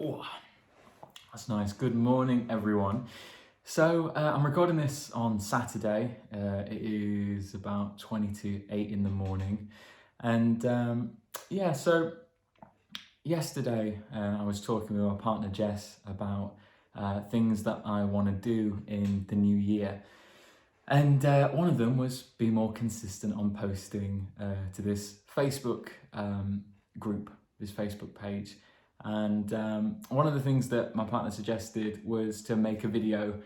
Oh, that's nice. Good morning, everyone. So I'm recording this on Saturday. It is about 20 to 8 in the morning. And so yesterday I was talking with my partner Jess about things that I want to do in the new year. And one of them was be more consistent on posting to this Facebook group, this Facebook page. And one of the things that my partner suggested was to make a video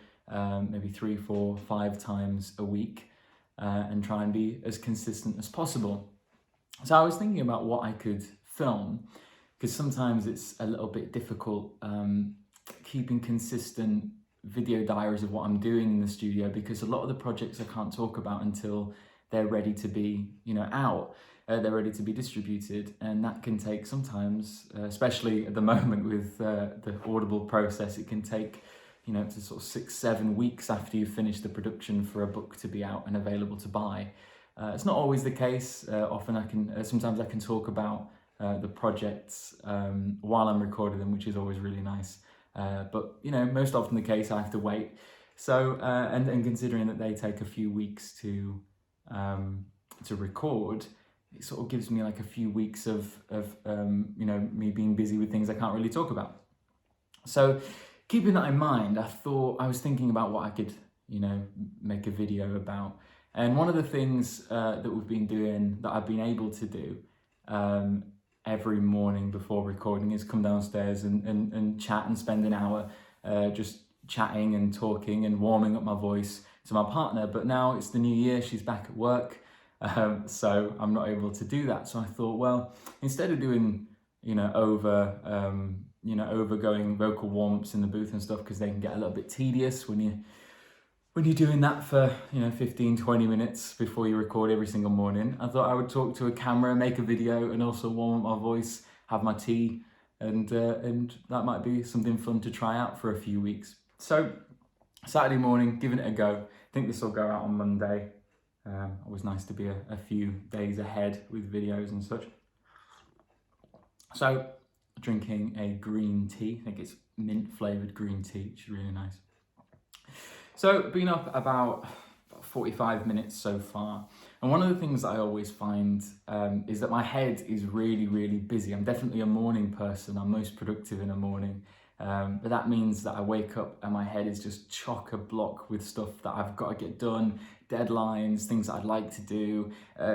maybe 3, 4, 5 times a week and try and be as consistent as possible. So I was thinking about what I could film, because sometimes it's a little bit difficult keeping consistent video diaries of what I'm doing in the studio, because a lot of the projects I can't talk about until they're ready to be, out. They're ready to be distributed, and that can take sometimes, especially at the moment with the Audible process, it can take, to sort of 6-7 weeks after you've finished the production for a book to be out and available to buy. It's not always the case. Sometimes I can talk about the projects while I'm recording them, which is always really nice. But most often the case, I have to wait. So and considering that they take a few weeks to record, it sort of gives me like a few weeks of me being busy with things I can't really talk about. So keeping that in mind, I was thinking about what I could make a video about. And one of the things that we've been doing, that I've been able to do every morning before recording, is come downstairs and chat and spend an hour just chatting and talking and warming up my voice to my partner. But now it's the new year, she's back at work, so I'm not able to do that. So I thought, well, instead of doing overgoing vocal warm-ups in the booth and stuff, because they can get a little bit tedious when you're doing that for 15-20 minutes before you record every single morning, I thought I would talk to a camera, make a video, and also warm up my voice, have my tea, and that might be something fun to try out for a few weeks. So Saturday morning, giving it a go. I think this will go out on Monday. Always nice to be a few days ahead with videos and such. So drinking a green tea. I think it's mint flavoured green tea, which is really nice. So been up about 45 minutes so far. And one of the things that I always find is that my head is really, really busy. I'm definitely a morning person. I'm most productive in the morning. But that means that I wake up and my head is just chock-a-block with stuff that I've got to get done, deadlines, things that I'd like to do,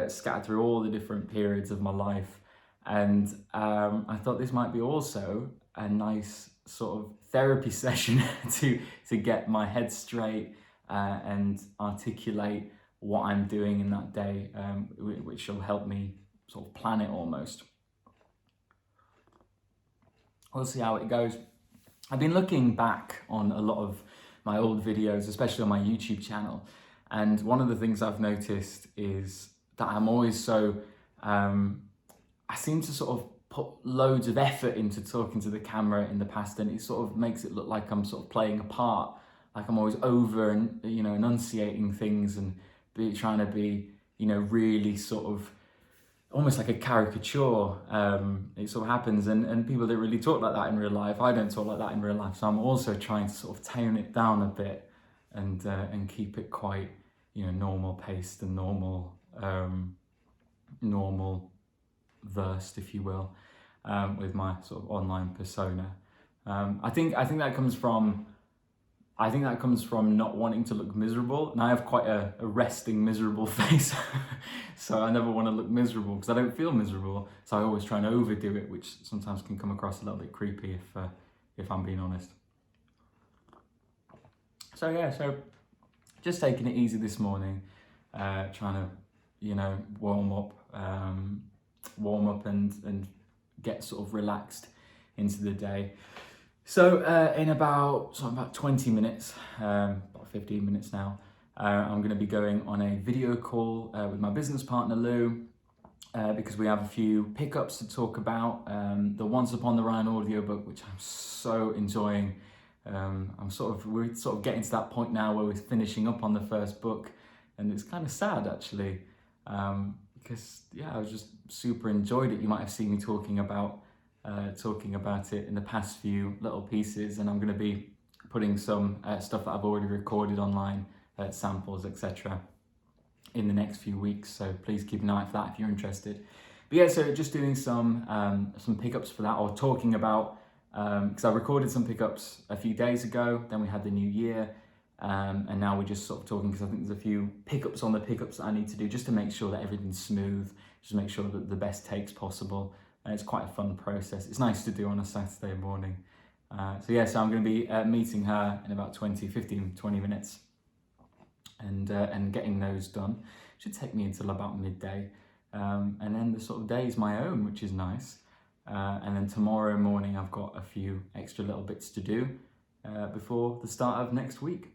scattered through all the different periods of my life. And I thought this might be also a nice sort of therapy session to get my head straight and articulate what I'm doing in that day, which will help me sort of plan it almost. We'll see how it goes. I've been looking back on a lot of my old videos, especially on my YouTube channel, and one of the things I've noticed is that I'm always so I seem to sort of put loads of effort into talking to the camera in the past, and it sort of makes it look like I'm sort of playing a part, like I'm always over and enunciating things and trying to be really sort of almost like a caricature. It sort of happens, and people don't really talk like that in real life. I don't talk like that in real life, so I'm also trying to sort of tone it down a bit and keep it quite normal paced and normal versed, if you will, with my sort of online persona. I think that comes from not wanting to look miserable, and I have quite a resting miserable face, so I never want to look miserable because I don't feel miserable. So I always try and overdo it, which sometimes can come across a little bit creepy if I'm being honest. So just taking it easy this morning, trying to warm up and get sort of relaxed into the day. So in about 20 minutes, about 15 minutes now, I'm going to be going on a video call with my business partner Lou, because we have a few pickups to talk about. The Once Upon the Rhine audiobook, which I'm so enjoying. We're sort of getting to that point now where we're finishing up on the first book, and it's kind of sad actually. Because I was just super enjoyed it. You might have seen me talking about talking about it in the past few little pieces, and I'm going to be putting some stuff that I've already recorded online, samples, etc., in the next few weeks. So please keep an eye out for that if you're interested. But yeah, so just doing some pickups for that, or talking about, because I recorded some pickups a few days ago, then we had the new year, and now we're just sort of talking because I think there's a few pickups on the pickups that I need to do just to make sure that everything's smooth, just make sure that the best takes possible. And it's quite a fun process. It's nice to do on a Saturday morning. So I'm going to be meeting her in about 15, 20 minutes and getting those done. Should take me until about midday. And then the sort of day is my own, which is nice. And then tomorrow morning I've got a few extra little bits to do before the start of next week.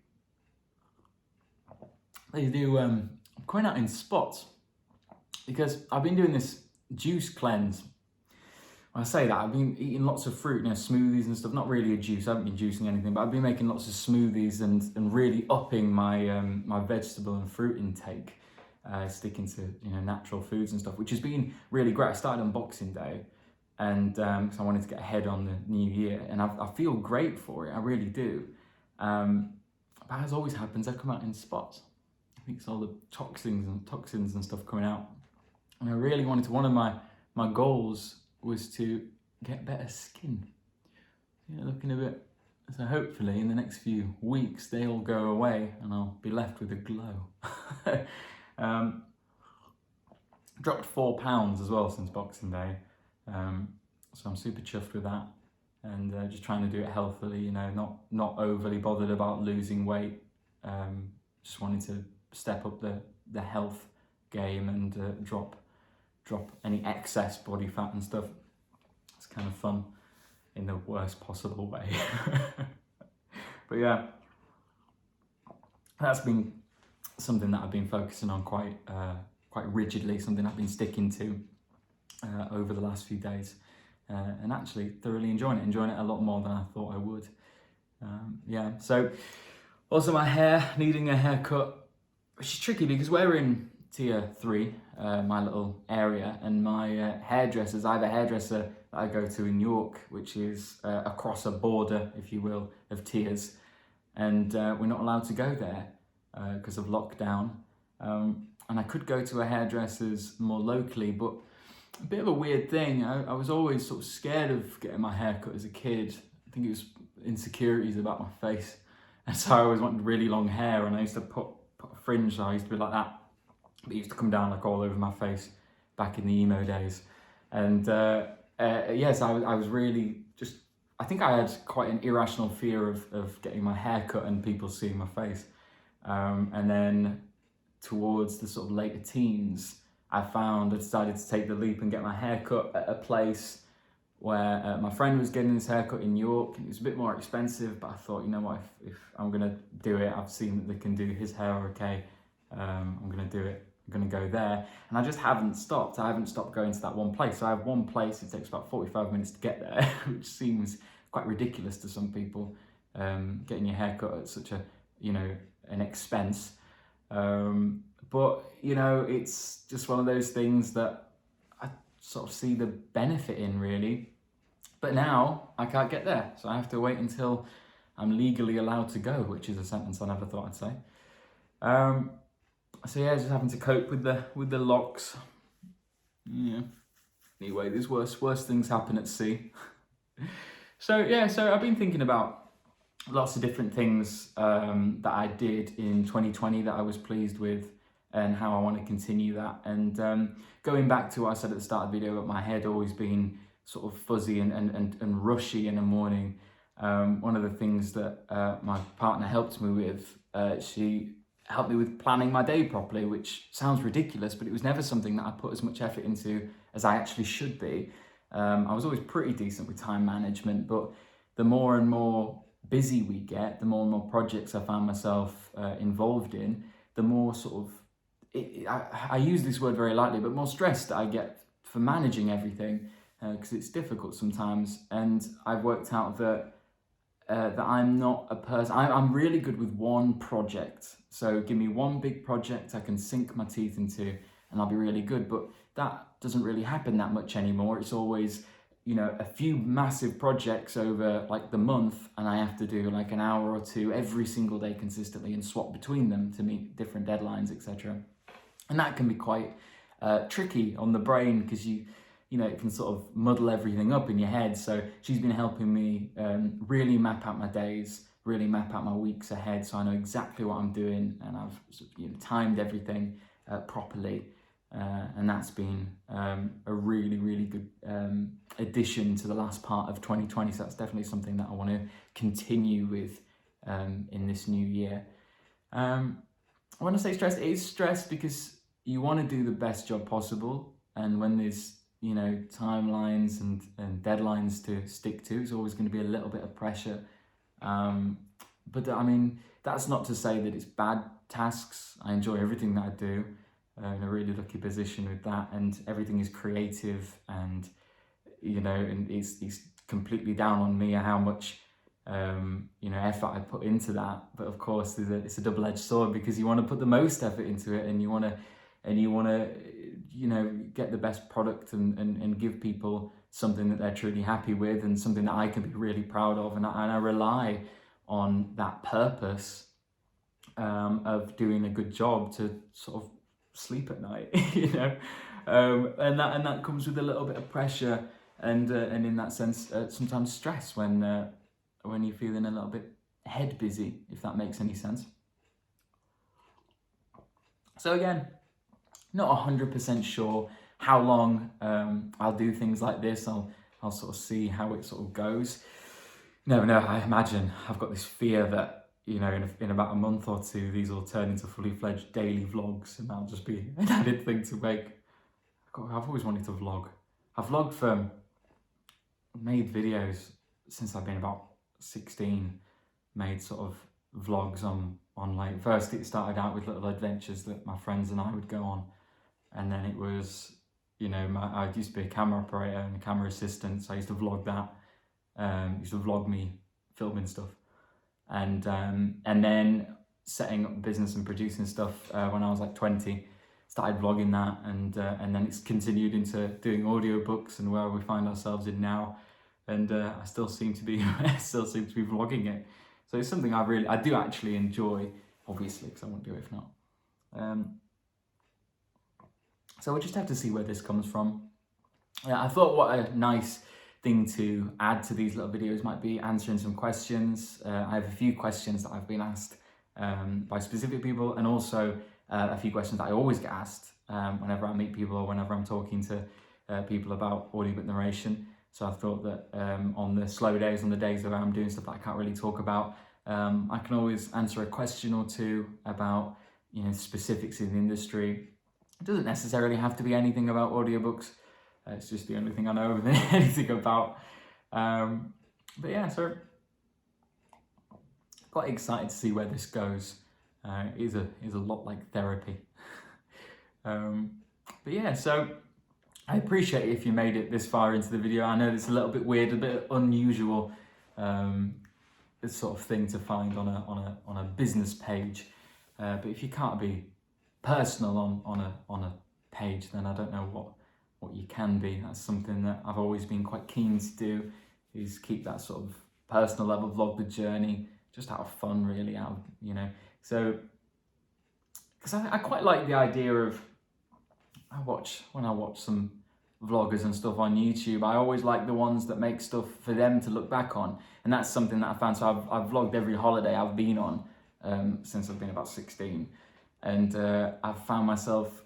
I'm going out in spots because I've been doing this juice cleanse. When I say that, I've been eating lots of fruit, smoothies and stuff. Not really a juice, I haven't been juicing anything, but I've been making lots of smoothies and really upping my my vegetable and fruit intake, sticking to natural foods and stuff, which has been really great. I started on Boxing Day, and so I wanted to get ahead on the new year, and I feel great for it, I really do. But as always happens, I come out in spots. I think it's all the toxins and stuff coming out, and I really wanted to. One of my goals was to get better skin. Looking a bit. So hopefully in the next few weeks they'll go away and I'll be left with a glow. Dropped 4 pounds as well since Boxing Day, so I'm super chuffed with that, and just trying to do it healthily. Not overly bothered about losing weight. Just wanted to step up the health game and drop any excess body fat and stuff. It's kind of fun in the worst possible way. But yeah, that's been something that I've been focusing on quite rigidly, something I've been sticking to over the last few days, and actually thoroughly enjoying it a lot more than I thought I would. So also my hair, needing a haircut, which is tricky because we're in tier 3, my little area, and my hairdressers, I have a hairdresser that I go to in York, which is across a border, if you will, of tiers, and we're not allowed to go there because of lockdown, and I could go to a hairdresser's more locally, but a bit of a weird thing, I was always sort of scared of getting my hair cut as a kid. I think it was insecurities about my face, and so I always wanted really long hair, and I used to put a fringe, so I used to be like that. It used to come down like all over my face back in the emo days. And yes, I was really just, I think I had quite an irrational fear of getting my hair cut and people seeing my face. And then towards the sort of later teens, I decided to take the leap and get my hair cut at a place where my friend was getting his haircut in York, and it was a bit more expensive, but I thought, you know what, if I'm gonna do it, I've seen that they can do his hair okay, I'm gonna do it. I'm going to go there, and I just haven't stopped. I haven't stopped going to that one place. So I have one place, it takes about 45 minutes to get there, which seems quite ridiculous to some people, getting your hair cut at such a, an expense. But, it's just one of those things that I sort of see the benefit in, really. But now I can't get there, so I have to wait until I'm legally allowed to go, which is a sentence I never thought I'd say. So yeah, just having to cope with the locks. Yeah. Anyway, there's worse things happen at sea. So I've been thinking about lots of different things that I did in 2020 that I was pleased with, and how I want to continue that. And going back to what I said at the start of the video about my head always being sort of fuzzy and rushy in the morning. One of the things that my partner helped me with, she helped me with planning my day properly, which sounds ridiculous, but it was never something that I put as much effort into as I actually should be. I was always pretty decent with time management, but the more and more busy we get, the more and more projects I found myself involved in, the more sort of, I use this word very lightly, but more stressed I get for managing everything, because it's difficult sometimes. And I've worked out that I'm not a person, I'm really good with one project. So give me one big project I can sink my teeth into and I'll be really good. But that doesn't really happen that much anymore. It's always, a few massive projects over like the month, and I have to do like an hour or two every single day consistently and swap between them to meet different deadlines, etc. And that can be quite tricky on the brain, because it can sort of muddle everything up in your head. So she's been helping me really map out my days, really map out my weeks ahead, so I know exactly what I'm doing, and I've timed everything properly. And that's been a really, really good addition to the last part of 2020. So that's definitely something that I want to continue with in this new year. When I say stress, it is stress because you want to do the best job possible. And when there's, timelines and deadlines to stick to, it's always going to be a little bit of pressure. But I mean, that's not to say that it's bad tasks. I enjoy everything that I do. In a really lucky position with that, and everything is creative, and and it's completely down on me how much effort I put into that. But of course, it's a double-edged sword, because you want to put the most effort into it, and you want to get the best product and give people something that they're truly happy with, and something that I can be really proud of, and I rely on that purpose of doing a good job to sort of sleep at night, and that comes with a little bit of pressure, and in that sense sometimes stress when you're feeling a little bit head busy, if that makes any sense. So again, not 100% sure how long I'll do things like this. I'll sort of see how it sort of goes. No, I imagine I've got this fear that in about a month or two, these will turn into fully fledged daily vlogs, and that'll just be an added thing to make. I've always wanted to vlog. I've made videos since I've been about 16, made sort of vlogs on like, first it started out with little adventures that my friends and I would go on. And then it was, I used to be a camera operator and a camera assistant, so I used to vlog that. Used to vlog me filming stuff. And then setting up business and producing stuff when I was like 20, started vlogging that, and then it's continued into doing audiobooks and where we find ourselves in now, and I still seem to be vlogging it. So it's something I do actually enjoy, obviously, because I wouldn't do it if not. So we'll just have to see where this comes from. I thought what a nice thing to add to these little videos might be answering some questions. I have a few questions that I've been asked by specific people, and also a few questions that I always get asked whenever I meet people or whenever I'm talking to people about audiobook narration. So I thought that on the slow days, on the days that I'm doing stuff that I can't really talk about, I can always answer a question or two about specifics in the industry. It doesn't necessarily have to be anything about audiobooks. It's just the only thing I know anything about. But yeah, so quite excited to see where this goes. It is a lot like therapy. But yeah, so I appreciate it if you made it this far into the video. I know it's a little bit weird, a bit unusual, this sort of thing to find on a business page. But if you can't be personal on a page, then I don't know what you can be. That's something that I've always been quite keen to do, is keep that sort of personal level, vlog the journey, just out of fun really, so because I quite like the idea of, when I watch some vloggers and stuff on YouTube, I always like the ones that make stuff for them to look back on, and that's something that I found. So I've vlogged every holiday I've been on since I've been about 16, and I've found myself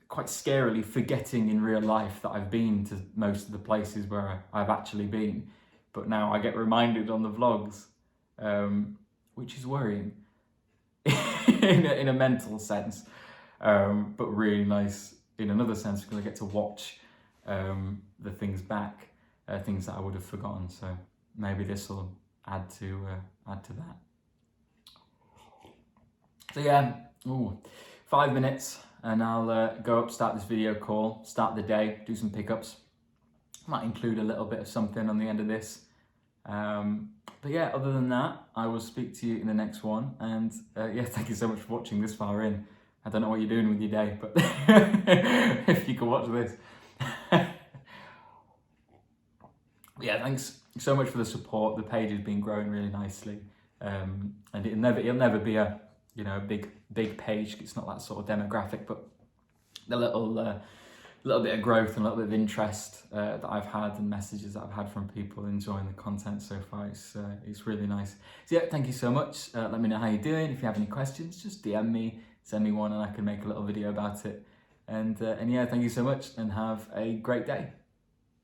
quite scarily forgetting in real life that I've been to most of the places where I've actually been, but now I get reminded on the vlogs, which is worrying in a mental sense, but really nice in another sense, because I get to watch the things back, things that I would have forgotten. So maybe this will add to that. So yeah, 5 minutes. And I'll go up, start this video call, start the day, do some pickups. Might include a little bit of something on the end of this. But yeah, other than that, I will speak to you in the next one. And yeah, thank you so much for watching this far in. I don't know what you're doing with your day, but if you can watch this. Yeah, thanks so much for the support. The page has been growing really nicely, and it'll never be a big page. It's not that sort of demographic, but the little bit of growth and a little bit of interest that I've had and messages that I've had from people enjoying the content so far, it's really nice. So yeah, thank you so much. Let me know how you're doing. If you have any questions, just DM me, send me one, and I can make a little video about it. And yeah, thank you so much, and have a great day.